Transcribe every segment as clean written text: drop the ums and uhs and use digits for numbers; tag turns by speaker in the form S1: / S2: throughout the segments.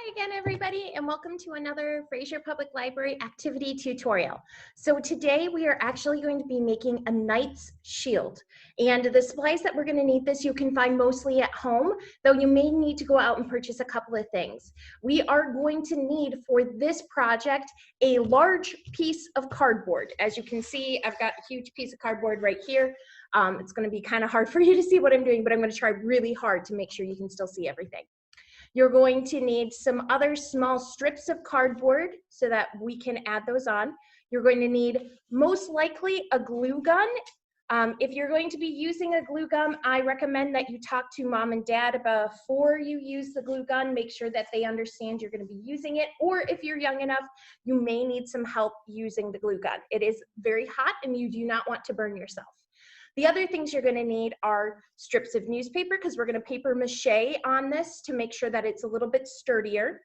S1: Hi again, everybody, and welcome to another Fraser Public Library activity tutorial. So today we are actually going to be making a knight's shield. And the supplies that we're going to need this you can find mostly at home, though you may need to go out and purchase a couple of things. We are going to need for this project a large piece of cardboard. As you can see, I've got a huge piece of cardboard right here. It's going to be kind of hard for you to see what I'm doing, but I'm going to try really hard to make sure you can still see everything. You're going to need some other small strips of cardboard so that we can add those on. You're going to need most likely a glue gun. If you're going to be using a glue gun, I recommend that you talk to mom and dad before you use the glue gun. Make sure that they understand you're going to be using it. Or if you're young enough, you may need some help using the glue gun. It is very hot and you do not want to burn yourself. The other things you're going to need are strips of newspaper because we're going to paper mache on this to make sure that it's a little bit sturdier.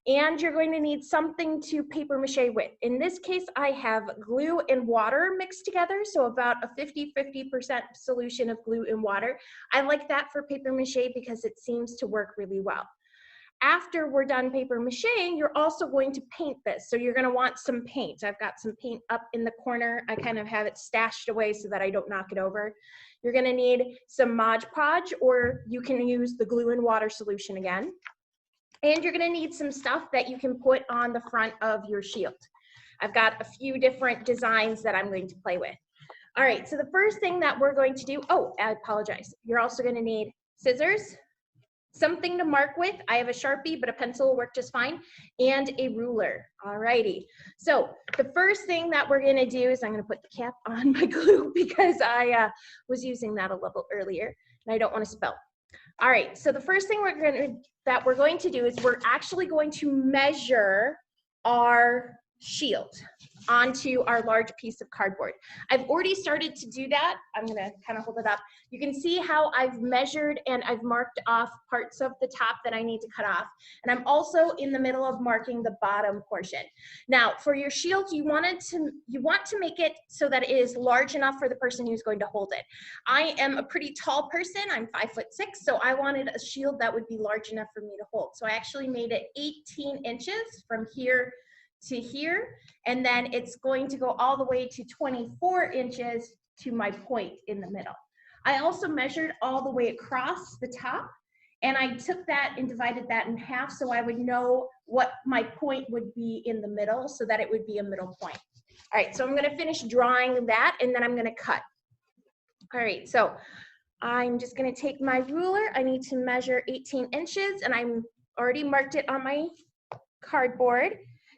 S1: And you're going to need something to paper mache with. In this case, I have glue and water mixed together, so about a 50-50% solution of glue and water. I like that for paper mache because it seems to work really well. After we're done paper macheing, you're also going to paint this. So you're going to want some paint. I've got some paint up in the corner. I kind of have it stashed away so that I don't knock it over. You're going to need some Mod Podge, or you can use the glue and water solution again. And you're going to need some stuff that you can put on the front of your shield. I've got a few different designs that I'm going to play with. All right, so the first thing that we're going to do, oh, I apologize. You're also going to need scissors, something to mark with. I have a Sharpie, but a pencil will work just fine, and a ruler. All righty. So the first thing that we're going to do is I'm going to put the cap on my glue because I was using that a little earlier, and I don't want to spill. All right. So the first thing we're going to do is we're actually going to measure our shield onto our large piece of cardboard. I've already started to do that. I'm going to kind of hold it up. You can see how I've measured and I've marked off parts of the top that I need to cut off. And I'm also in the middle of marking the bottom portion. Now, for your shield, you want to make it so that it is large enough for the person who's going to hold it. I am a pretty tall person. I'm 5'6", so I wanted a shield that would be large enough for me to hold. So I actually made it 18 inches from here to here, and then it's going to go all the way to 24 inches to my point in the middle. I also measured all the way across the top, and I took that and divided that in half so I would know what my point would be in the middle so that it would be a middle point. All right, so I'm going to finish drawing that, and then I'm going to cut. All right, so I'm just going to take my ruler. I need to measure 18 inches, and I'm already marked it on my cardboard.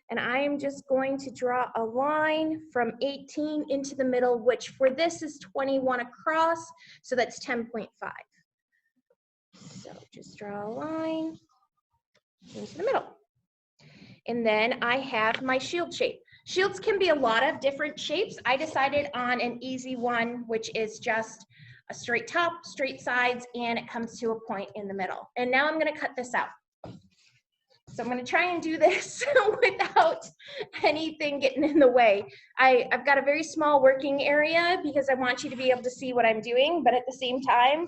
S1: And I am just going to draw a line from 18 into the middle, which for this is 21 across, so that's 10.5. So just draw a line into the middle. And then I have my shield shape. Shields can be a lot of different shapes. I decided on an easy one, which is just a straight top, straight sides, and it comes to a point in the middle. And now I'm going to cut this out. So I'm going to try and do this without anything getting in the way. I've got a very small working area because I want you to be able to see what I'm doing, but at the same time,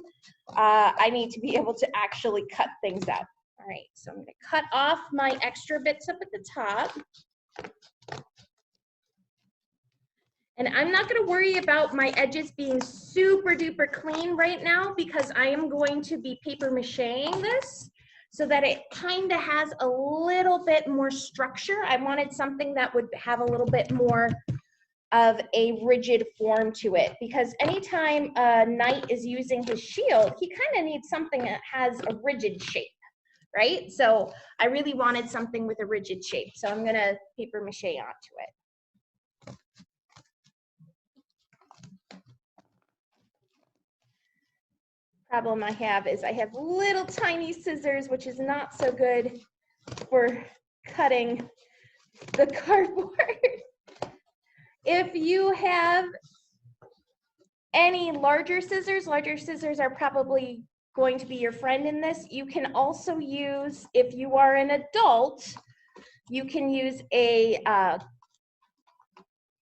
S1: I need to be able to actually cut things out. All right, so I'm going to cut off my extra bits up at the top. And I'm not going to worry about my edges being super duper clean right now because I am going to be paper macheing this, so that it kind of has a little bit more structure. I wanted something that would have a little bit more of a rigid form to it, because anytime a knight is using his shield, he kind of needs something that has a rigid shape, right? So I really wanted something with a rigid shape. So I'm gonna paper mache onto it. Problem I have is I have little tiny scissors, which is not so good for cutting the cardboard. If you have any larger scissors are probably going to be your friend in this. You can also use, if you are an adult, you can use a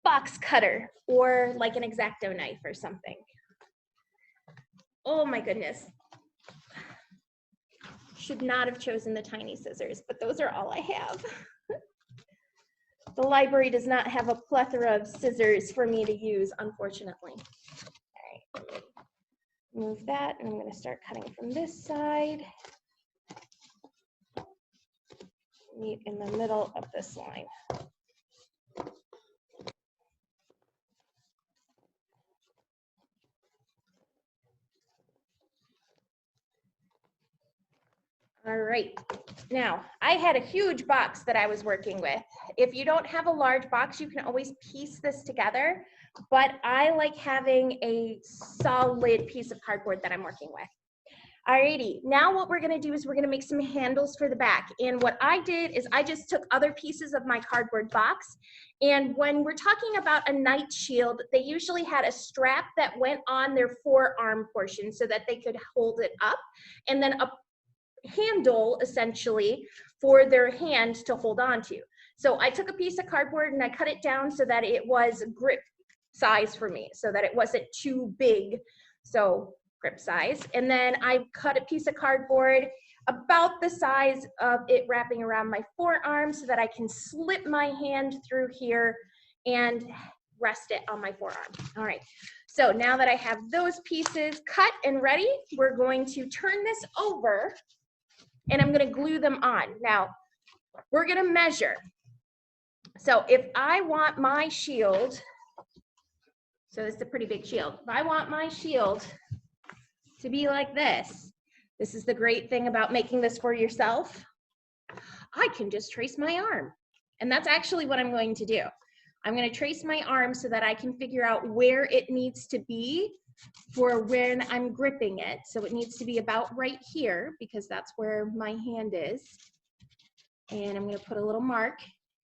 S1: box cutter or like an X-Acto knife or something. Oh my goodness. should not have chosen the tiny scissors, but those are all I have. The library does not have a plethora of scissors for me to use, unfortunately. All right, move that, and I'm going to start cutting from this side. Meet in the middle of this line. All right, now I had a huge box that I was working with. If you don't have a large box, you can always piece this together, but I like having a solid piece of cardboard that I'm working with. Alrighty, now what we're gonna do is we're gonna make some handles for the back. And what I did is I just took other pieces of my cardboard box. And when we're talking about a knight shield, they usually had a strap that went on their forearm portion so that they could hold it up, and then a handle essentially for their hand to hold on to. So I took a piece of cardboard and I cut it down so that it was grip size for me, so that it wasn't too big. So grip size. And then I cut a piece of cardboard about the size of it wrapping around my forearm so that I can slip my hand through here and rest it on my forearm. All right, so now that I have those pieces cut and ready, we're going to turn this over and I'm going to glue them on. Now, we're going to measure. So if I want my shield, so this is a pretty big shield. If I want my shield to be like this, this is the great thing about making this for yourself. I can just trace my arm. And that's actually what I'm going to do. I'm going to trace my arm so that I can figure out where it needs to be for when I'm gripping it. So it needs to be about right here because that's where my hand is. And I'm going to put a little mark.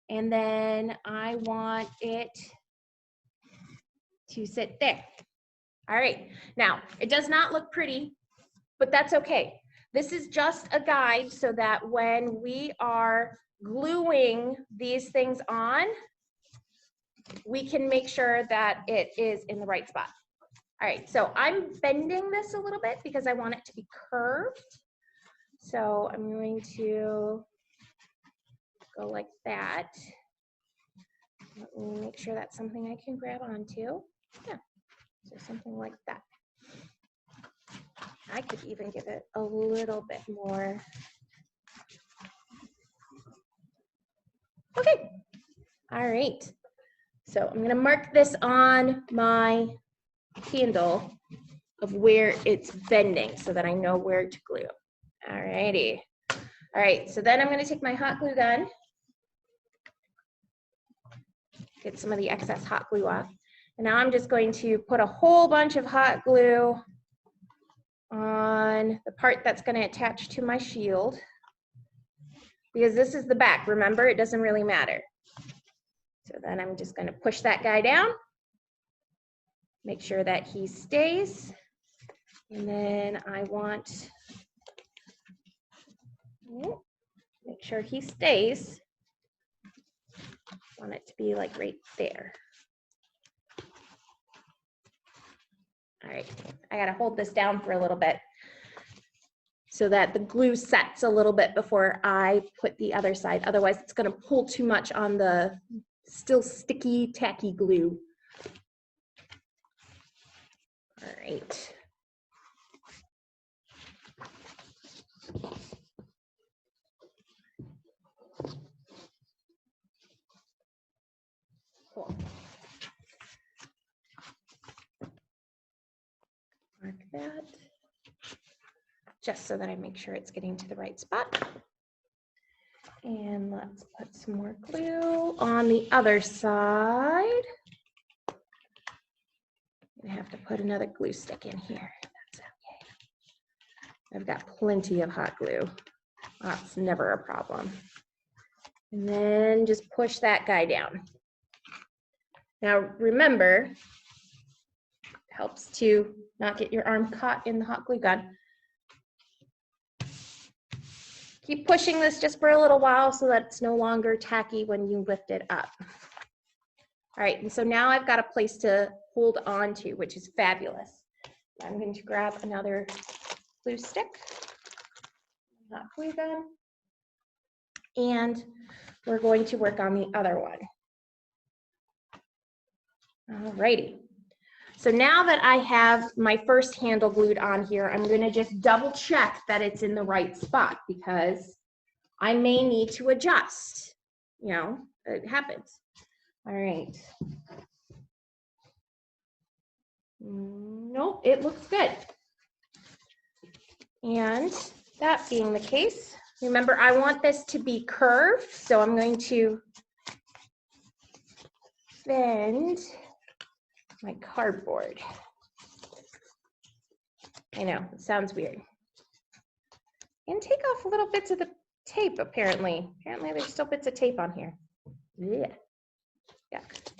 S1: And then I want it to sit there. All right. Now, it does not look pretty, but that's okay. This is just a guide so that when we are gluing these things on, we can make sure that it is in the right spot. All right, so I'm bending this a little bit because I want it to be curved. So I'm going to go like that. Let me make sure that's something I can grab onto. Yeah, so something like that. I could even give it a little bit more. Okay, all right. So I'm gonna mark this on my handle of where it's bending so that I know where to glue. All righty. All right, so then I'm gonna take my hot glue gun, get some of the excess hot glue off. And now I'm just going to put a whole bunch of hot glue on the part that's gonna attach to my shield. Because this is the back, remember, it doesn't really matter. So then I'm just gonna push that guy down, make sure that he stays. And then I want, make sure he stays. I want it to be like right there. All right, I gotta hold this down for a little bit so that the glue sets a little bit before I put the other side. Otherwise, it's gonna pull too much on the still sticky, tacky glue. All right. Cool. Mark that, just so that I make sure it's getting to the right spot. And let's put some more glue on the other side. I have to put another glue stick in here. That's okay. I've got plenty of hot glue. That's never a problem. And then just push that guy down. Now remember, it helps to not get your arm caught in the hot glue gun. Keep pushing this just for a little while so that it's no longer tacky when you lift it up. All right, and so now I've got a place to hold on to, which is fabulous. I'm going to grab another glue stick. hot glue gun. And we're going to work on the other one. Alrighty. So now that I have my first handle glued on here, I'm going to just double check that it's in the right spot because I may need to adjust. You know, it happens. All right. Nope, it looks good. And that being the case, remember I want this to be curved, so I'm going to bend my cardboard. I know, it sounds weird. And take off little bits of the tape, apparently. Apparently there's still bits of tape on here. Yeah. Yuck.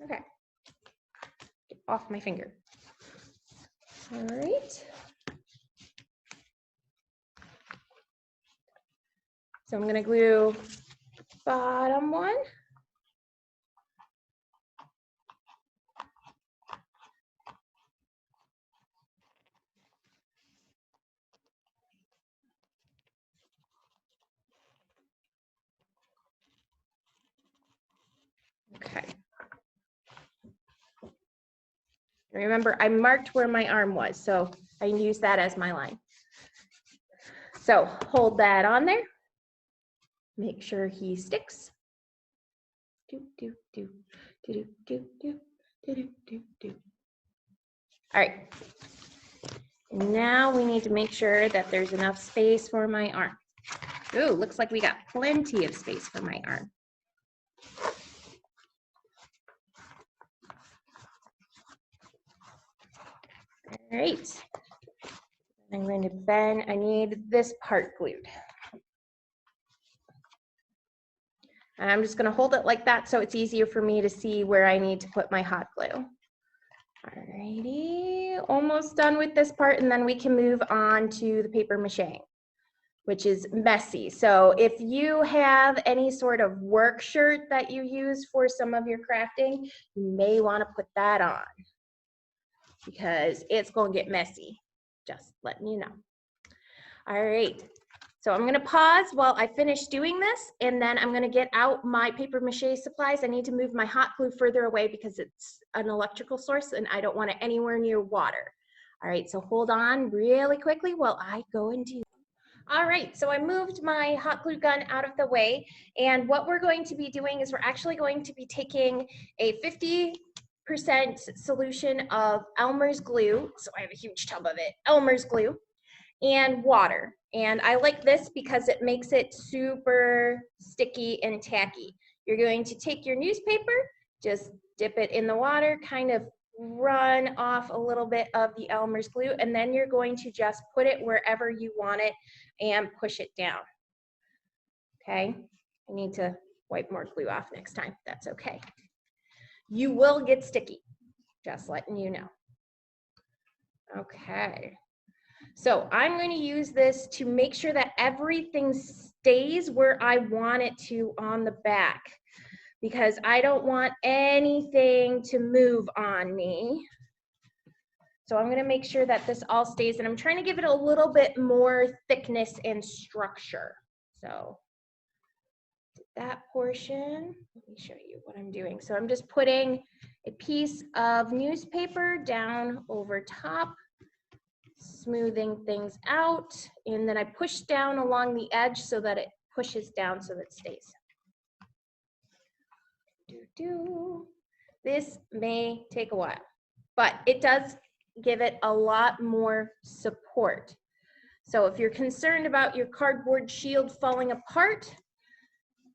S1: Okay. Get off my finger. All right. So I'm going to glue bottom one. Okay. Remember, I marked where my arm was, so I use that as my line. So hold that on there. Make sure he sticks. Do, do, do, do, do, do, do, do, do, do. All right. Now we need to make sure that there's enough space for my arm. Ooh, looks like we got plenty of space for my arm. All right. I'm going to bend. I need this part glued. And I'm just going to hold it like that so it's easier for me to see where I need to put my hot glue. Alrighty, almost done with this part, and then we can move on to the paper mache, which is messy. So if you have any sort of work shirt that you use for some of your crafting, you may want to put that on because it's going to get messy. Just letting you know. All right. So I'm going to pause while I finish doing this, and then I'm going to get out my paper mache supplies. I need to move my hot glue further away because it's an electrical source and I don't want it anywhere near water. All right, so hold on really quickly while I go and do. All right, so I moved my hot glue gun out of the way, and what we're going to be doing is we're actually going to be taking a 50% solution of Elmer's glue, so I have a huge tub of it, Elmer's glue, and water. And I like this because it makes it super sticky and tacky. You're going to take your newspaper, just dip it in the water, kind of run off a little bit of the Elmer's glue, and then you're going to just put it wherever you want it and push it down. Okay, I need to wipe more glue off next time. That's okay. You will get sticky, just letting you know. Okay. So I'm going to use this to make sure that everything stays where I want it to on the back, because I don't want anything to move on me. So I'm going to make sure that this all stays, and I'm trying to give it a little bit more thickness and structure. So that portion, let me show you what I'm doing. So I'm just putting a piece of newspaper down over top, smoothing things out, and then I push down along the edge so that it pushes down so that it stays. This may take a while, but it does give it a lot more support. So if you're concerned about your cardboard shield falling apart,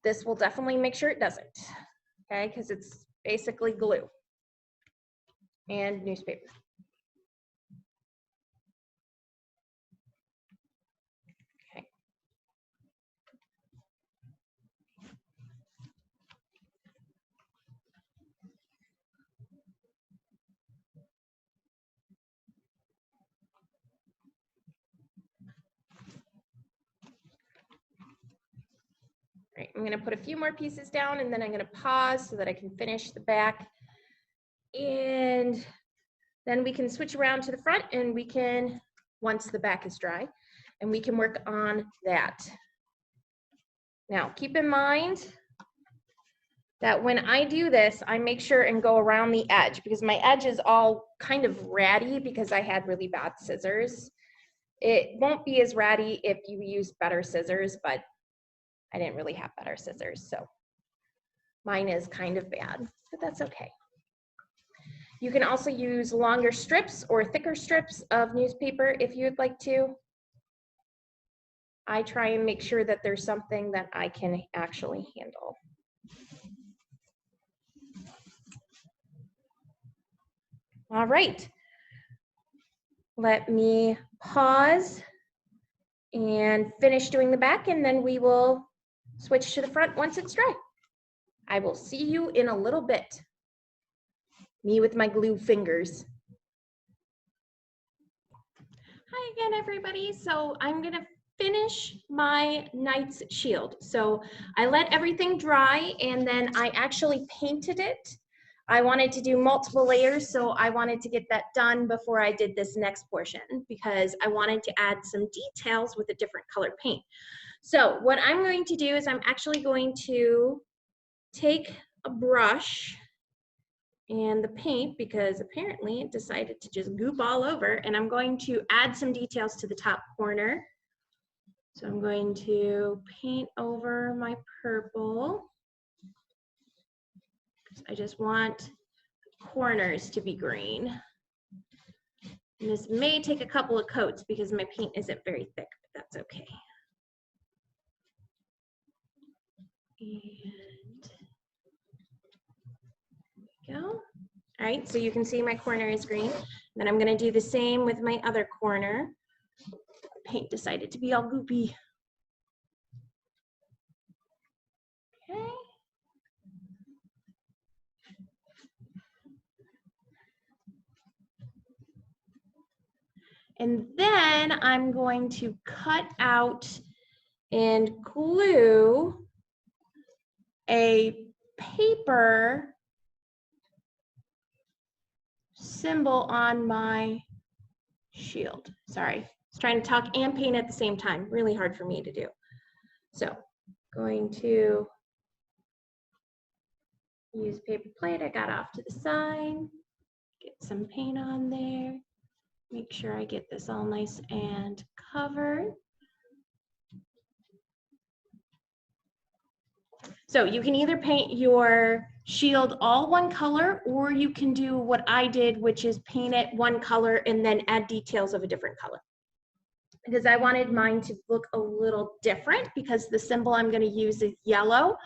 S1: this will definitely make sure it doesn't, okay, because it's basically glue and newspaper. Right, I'm going to put a few more pieces down, and then I'm going to pause so that I can finish the back. And then we can switch around to the front, and we can, once the back is dry, and we can work on that. Now, keep in mind that when I do this, I make sure and go around the edge because my edge is all kind of ratty because I had really bad scissors. It won't be as ratty if you use better scissors, but I didn't really have better scissors, so mine is kind of bad, but that's okay. You can also use longer strips or thicker strips of newspaper if you'd like to. I try and make sure that there's something that I can actually handle. All right, let me pause and finish doing the back, and then we will switch to the front once it's dry. I will see you in a little bit. Me with my glue fingers. Hi again, everybody. So I'm gonna finish my knight's shield. So I let everything dry and then I actually painted it. I wanted to do multiple layers, so I wanted to get that done before I did this next portion because I wanted to add some details with a different color paint. So what I'm going to do is I'm actually going to take a brush and the paint, because apparently it decided to just goop all over, and I'm going to add some details to the top corner. So I'm going to paint over my purple. I just want corners to be green. And this may take a couple of coats because my paint isn't very thick, but that's okay. And there we go. All right, so you can see my corner is green. Then I'm gonna do the same with my other corner. Paint decided to be all goopy. Okay. And then I'm going to cut out and glue a paper symbol on my shield. Sorry, I was trying to talk and paint at the same time. Really hard for me to do. So, going to use paper plate I got off to the side, get some paint on there, make sure I get this all nice and covered. So you can either paint your shield all one color, or you can do what I did, which is paint it one color and then add details of a different color. Because I wanted mine to look a little different, because the symbol I'm going to use is yellow.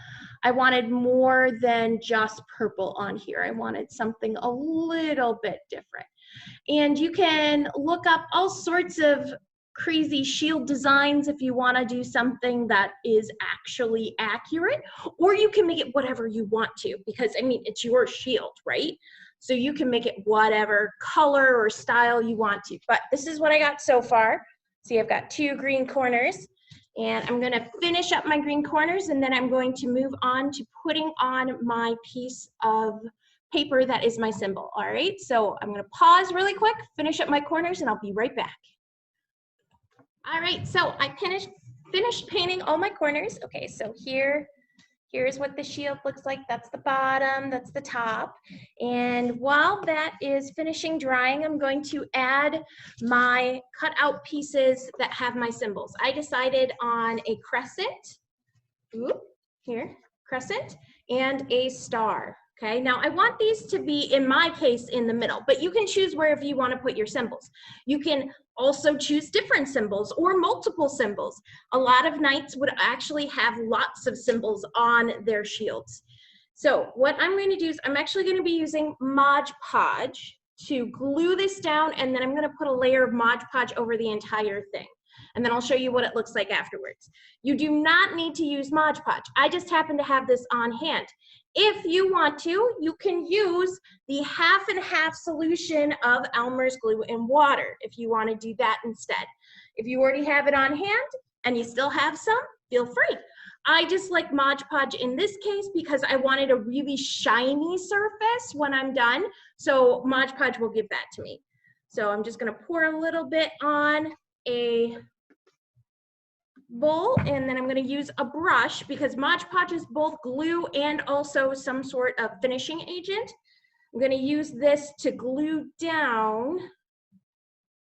S1: I wanted more than just purple on here. I wanted something a little bit different. And you can look up all sorts of crazy shield designs if you want to do something that is actually accurate, or you can make it whatever you want to, because I mean, it's your shield, right? So you can make it whatever color or style you want to, but this is what I got so far. See, I've got 2 green corners, and I'm going to finish up my green corners, and then I'm going to move on to putting on my piece of paper that is my symbol. All right, so I'm going to pause really quick, finish up my corners, and I'll be right back. All right, so I finished painting all my corners. Okay, so here's what the shield looks like. That's the bottom, that's the top. And while that is finishing drying, I'm going to add my cut out pieces that have my symbols. I decided on a crescent, crescent, and a star. Okay, now I want these to be, in my case, in the middle, but you can choose wherever you want to put your symbols. You can also choose different symbols or multiple symbols. A lot of knights would actually have lots of symbols on their shields. So what I'm going to do is I'm actually going to be using Mod Podge to glue this down, and then I'm going to put a layer of Mod Podge over the entire thing. And then I'll show you what it looks like afterwards. You do not need to use Mod Podge. I just happen to have this on hand. If you want to, you can use the 50/50 solution of Elmer's glue and water if you want to do that instead. If you already have it on hand and you still have some, feel free. I just like Mod Podge in this case because I wanted a really shiny surface when I'm done. So Mod Podge will give that to me. So I'm just going to pour a little bit on a bowl, and then I'm going to use a brush because Mod Podge is both glue and also some sort of finishing agent. I'm going to use this to glue down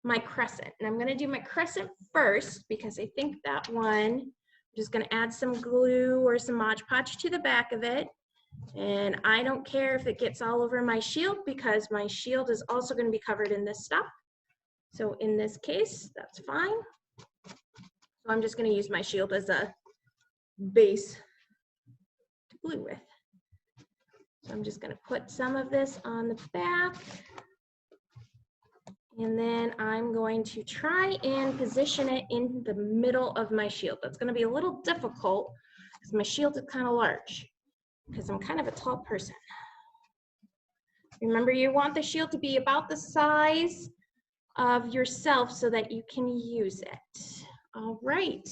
S1: my crescent. And I'm going to do my crescent first because I think that one, I'm just going to add some glue or some Mod Podge to the back of it. And I don't care if it gets all over my shield because my shield is also going to be covered in this stuff. So in this case, that's fine. So I'm just going to use my shield as a base to glue with. So I'm just going to put some of this on the back. And then I'm going to try and position it in the middle of my shield. That's going to be a little difficult because my shield is kind of large because I'm kind of a tall person. Remember, you want the shield to be about the size of yourself so that you can use it. All right,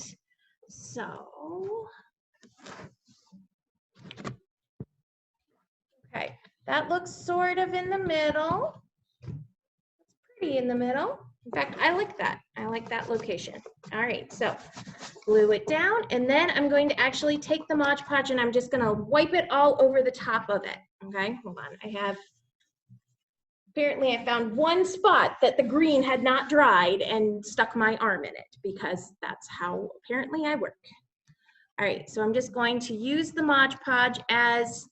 S1: so, okay, that looks sort of in the middle. It's pretty in the middle. In fact, I like that. I like that location. All right, so glue it down, and then I'm going to actually take the Mod Podge and I'm just gonna wipe it all over the top of it. Okay, hold on, apparently I found one spot that the green had not dried and stuck my arm in it because that's how apparently I work. All right, so I'm just going to use the Mod Podge as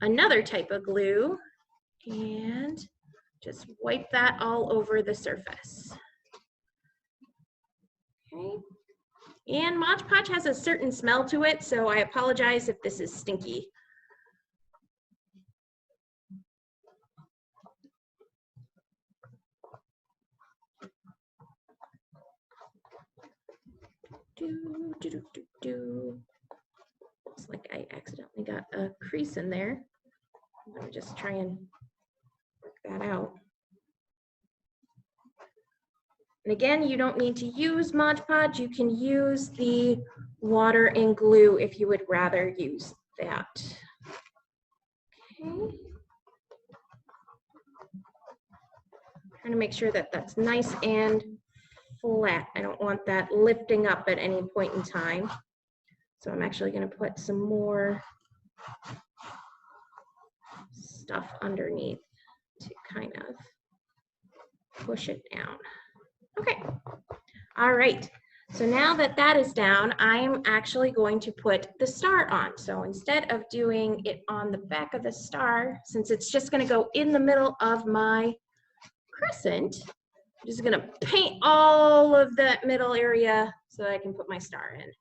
S1: another type of glue and just wipe that all over the surface. Okay, and Mod Podge has a certain smell to it, so I apologize if this is stinky. Looks like I accidentally got a crease in there. Let me just try and work that out. And again, you don't need to use Mod Podge. You can use the water and glue if you would rather use that. Okay. Trying to make sure that that's nice and flat. I don't want that lifting up at any point in time. So I'm actually going to put some more stuff underneath to kind of push it down. Okay. All right. So now that that is down, I'm actually going to put the star on. So instead of doing it on the back of the star, since it's just going to go in the middle of my crescent, I'm just going to paint all of that middle area so that I can put my star in.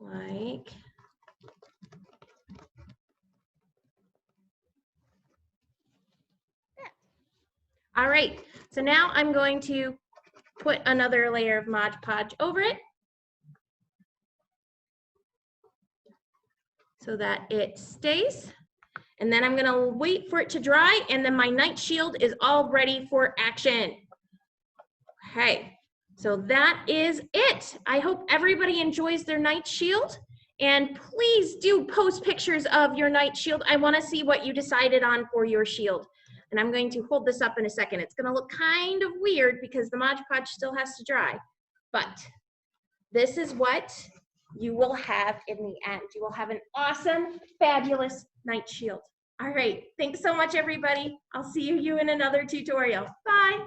S1: All right. Like that. All right, so now I'm going to put another layer of Mod Podge over it so that it stays. And then I'm gonna wait for it to dry, and then my night shield is all ready for action. Okay, so that is it. I hope everybody enjoys their night shield, and please do post pictures of your night shield. I wanna see what you decided on for your shield. And I'm going to hold this up in a second. It's gonna look kind of weird because the Mod Podge still has to dry, but this is what you will have in the end. You will have an awesome, fabulous night shield. All right, thanks so much, everybody. I'll see you in another tutorial. Bye.